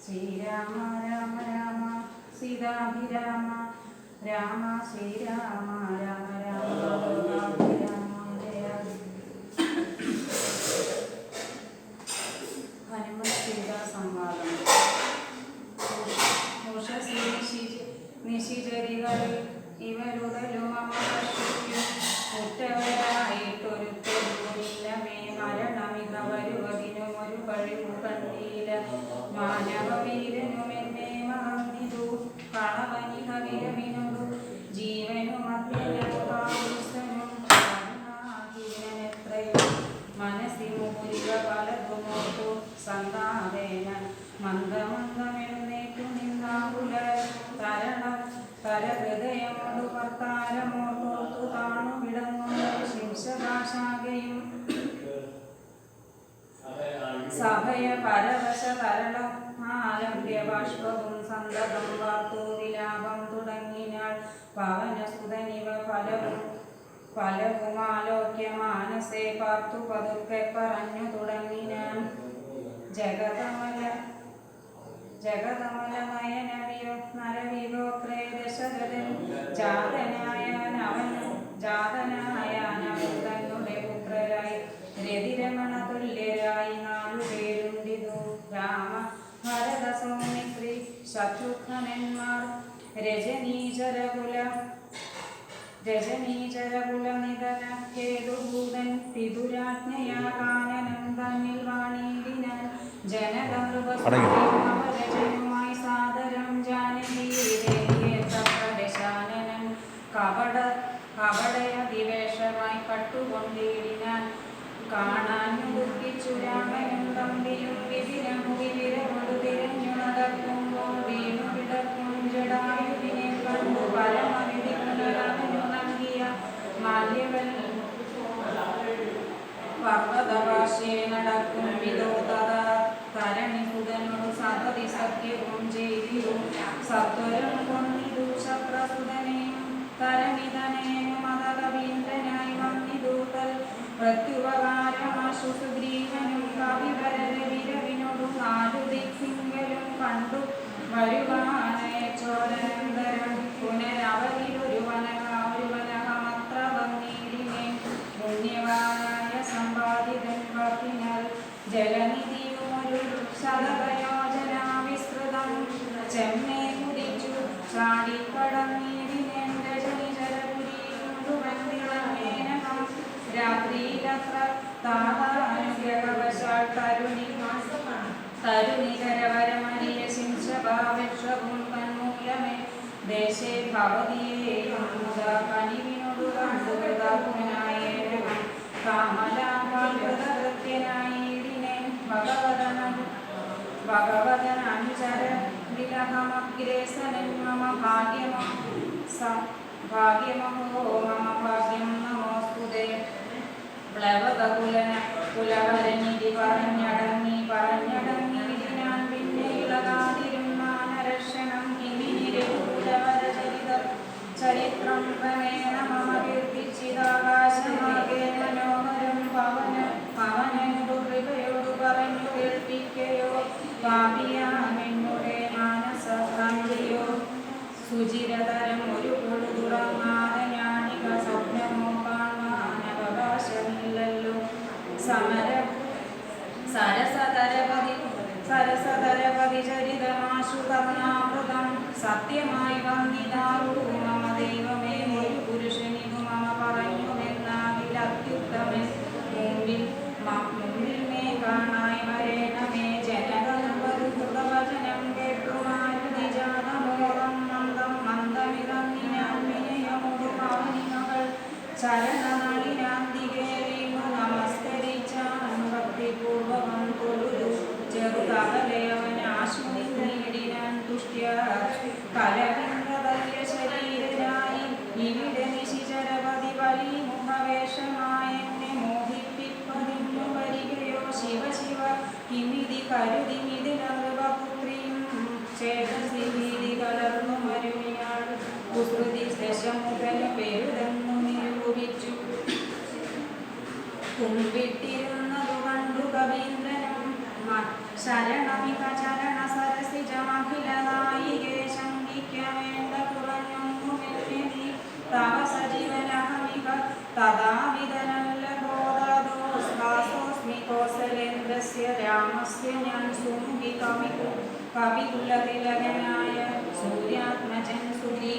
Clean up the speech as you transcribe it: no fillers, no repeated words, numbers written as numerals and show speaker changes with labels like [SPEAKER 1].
[SPEAKER 1] ശ്രീരാമ രാമ രാമ സീതാഭിരാമ രാമ ശ്രീരാമ രാമ രാമ ജയ ഹനുമത് സീതാ സംവാദം. നിശിചരികളിൽ ഇവരുടലും അമ്മ കർഷിക്കും ഉറ്റവരായിട്ടൊരുത്തരുമില്ലമേ മരണമിക വരുവതിനും ഒരു കഴിവു കണ്ടീല മാനവവീരനും എന്നെ മറന്നിതു കളവനിക വിരവിനോടു ജീവനും അത്യനും എത്രയോ മനസ്സി മുകുരിക പലതുമോർത്തു സന്താപേന മന്ദമന്ദമെഴുന്നേറ്റു നിന്നാകുല തരഹൃദയമോടു കർത്താരമോർത്തോർത്തു താണു വിടങ്ങുന്ന ശിംശഭാഷാകയും സഭയ പരവശ തരളം ആലംബ്യ ബാഷ്പവും സന്തതം വാർത്തു വിലാപം തുടങ്ങിനാൾ പവനസുതനിവ പലവുമാലോക്യ മാനസേ പാർത്തു പതുക്കെ പറഞ്ഞു തുടങ്ങിനാൻ ജഗതമലനയനവിയോ നരവിഗോത്രേ ദശരഥൻ ജാതനായാനവൻ തന്നെ പുത്രരായി രതിരമണ തുല്യരായി 4 പേരുണ്ടിതു രാമ ഭരത സൗമിത്രി ശത്രുഘ്നന്മാർ രജനീചരകുല നിധന ഹേതുഭൂതൻ പിതുരാജ്ഞയാ കാനനം തന്നിൽ വാണിയിടിനാൻ ജനകർവരജനുമായി സാദരം ജാനകീരേശാനനൻ കപടയതിവേഷമായി കട്ടുകൊണ്ടിടിനാൻ കാണാൻ ദുഃഖിച്ചു രാമനും തമ്പിയും വിവിരമൊടു തിരഞ്ഞു നടക്കുമ്പോൾ വീണു കിടക്കും ജടായുവിനെ കണ്ടു പരമവിധി പുനരവനു നൽകിയ മാല്യവൻ പർവ്വതഭാഷേ നടക്കും വിദോതത തരണിസുതനോട് സതതി സത്യവും ചെയ്തിരു സത്വരം കൊന്നിതു ശക്രസുതനെയും തരണിതനേനും മതകവീന്ദ്രനായി വന്നിതൂതൽ പ്രത്യുപകാരമാശു സുഗ്രീവനും കവിവരവിരവിനോടു 4 ദിക്കിങ്കലും കണ്ടു വരുവാനയച്ചോരനന്തരം പുനരവരിലൊരു വനകമത്ര വന്നീടിനെ പുണ്യവാനായ സമ്പാദിതൻ വക്കിനാൽ ജലനിധിയുമൊരു ശതകയോജനാ വിസ്തൃതം ചെമ്മേ കുതിച്ചു ചാടിക്കടന്നീടിനെ രജനിചരപുരീണ്ടുവന്തിളമേനകം രാത്രിയിലത്ര താതാനുഗ്രഹവശാൽ തരുണികരവരമരിയ ശിംശഭാവക്ഷവും തന്മൂലമേ ദേശേ ഭവതിയെ കനിവിനോടു കണ്ടുകൃതനായേനകം കാമലാകൃതകൃത്യനായിടിനെ ഭഗവതനനുചര വിലഹമഗ്രേസനൻ മമ ഭാഗ്യമോ മമ ഭാഗ്യം നമോസ്തുതേ കുലവരനിധി പറഞ്ഞടങ്ങി ഞാൻ പിന്നെ ഇളകാതിരുന്നാനരക്ഷണം കിമിനിരകുലവര ചരിത്രം ക്രമേണ മമ കീർത്തിച്ചിതാകാശമാകെ മനോഹരം പവനനു കൃപയോടു പറഞ്ഞു കേൾപ്പിക്കയോ പാപിയാമെന്നുടെ മാനസഭ്രാന്തിയോ സുചിരതരം ഒരു പൊഴുതുറങ്ങാതെ ഞാനിക സ്വപ്നമോ കാണാനവകാശമില്ലല്ലോ സരസതരപതി ചരിതമാശു കർണാമൃതം സത്യമായി വന്നിതാവൂ മമ ദൈവമേ ഒരു പുരുഷനിതു മമ പറഞ്ഞുവെന്നാകിൽ അത്യുത്തമൻ മുമ്പിൽ മേ കാണായി വരേണമേ ജനകനവചനം കേട്ടു മാരുതി ജാതമോഹം മന്ദമിതന്നിനാൻ വിനയമോടു പാവനിമകൾ ചരണനളിനാന്തികേറിനു നമസ്കരിച്ചാൻ ഭക്തിപൂർവകം തൊഴുതു ചെറുതകലയവൻ ആശ്മനിടിനാൻ തുഷ്ട്യ കലവിന്ദ്രതല്യ ശരീരനായി ഇവിടെ നിശിചരപതി വലിമുഖവേഷമായെന്നെ മോഹിപ്പിപ്പതിന്നു വരികയോ ശിവ ശിവ കിമിതി കരുതിമിതിന നൃപപുത്രിയും ചേതസി ഭീതി കലർന്നു മരുമിയാൾ കുസൃതി ദശമുഖന് പെരുതെന്നു നിരൂപിച്ചു കുമ്പിട്ടിരുന്നതു കണ്ടു കവീന്ദ്രനും ശരണമിക ചരണ സരസി തഥാവിധനല്ല ബോധാദോസ്മി കോസലേന്ദ്രസ്യ രാമസ്യ ഞാൻ സുമുഖി കവികുലതിലകനായ സൂര്യാത്മജൻ സുഗ്രീ